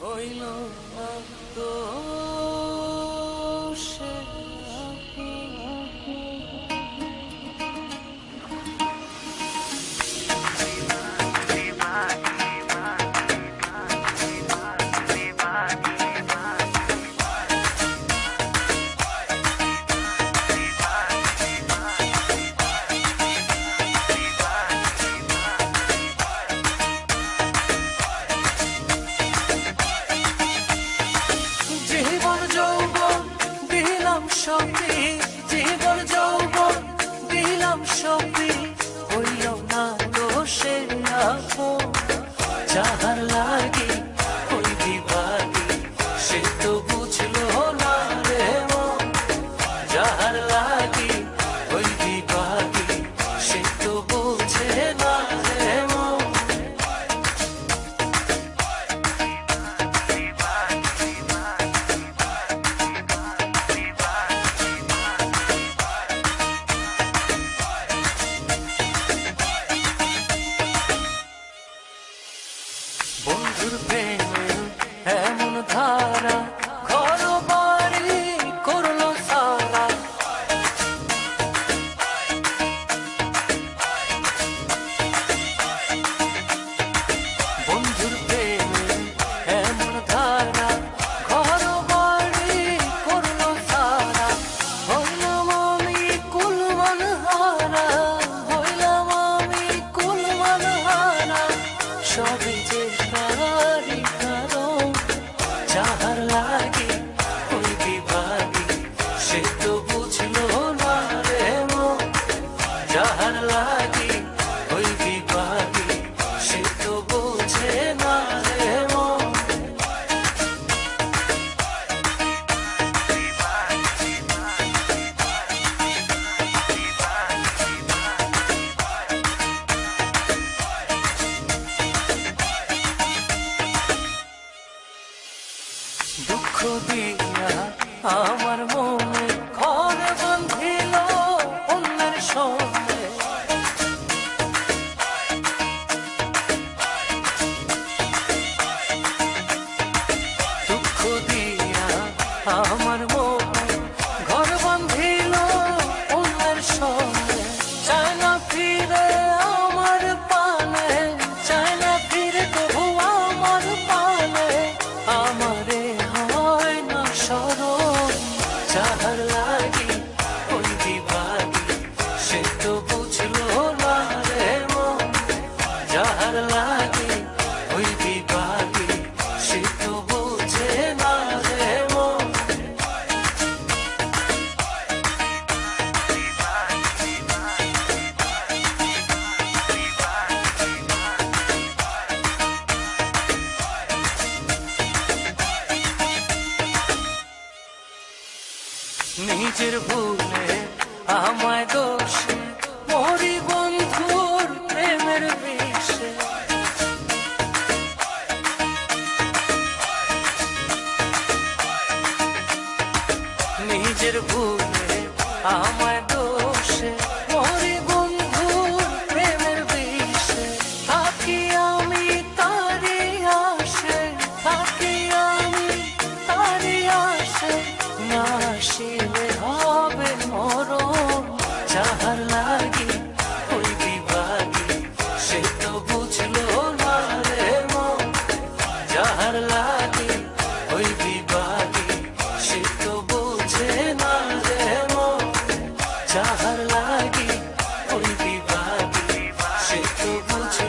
হইল না তো সে জীবন যৌবন দিলাম সবই হইল না দোষে আপন যাহার লাগি ওই বিভাগী সে তো বুঝলো না রে মন যাহার লাগি ওই বিভাগী সে তো বুঝে না রে মন বন্ধুর প্রেমে এমন ধারা ঘর বাড়ি করলো সারা বন্ধুর প্রেমে এমন ধারা ঘর বাড়ি করলো সারা হইলাম আমি কুলমান হারা হইলাম আমি কুলমান হারা সবই যে তারি কারণ যাহার লাগি ওই বিভাগী সে তো বুঝলো না রে মন যাহার লাগি ওই বিভাগী সে তো বুঝে না রে মন দুঃখ দিয়া আমার মনে ঘর বাঁধিল অন্যের সঙ্গে দুঃখ দিয়া আমার মনে ঘর বাঁধিল অন্যের সঙ্গে চায় না ফিরে আমার পানে চায় না ফিরে তবু আমার পানে আমারে হয় না স্মরণ যাহার লাগি ওই বিভাগী সে তো বুঝলো না রে মন যাহার লাগি ওই বিভাগী সে তো বুঝে না রে মন নিজের ভুলে আমায় দোষে মরি বন্ধুর প্রেমের বিষে নিজের ভুলে আমায় দোষে মরি বন্ধুর প্রেমের বিষে থাকি আমি তারি আসে থাকি আমি তারি আসে না আসিলে হবে মরণ যাহার লাগি ওই বিভাগী সে তো বুঝলো না রে মন যাহার লাগি ওই বিভাগী সে তো বুঝে না রে মন যাহার লাগি ওই বিভাগী সে তো বুঝে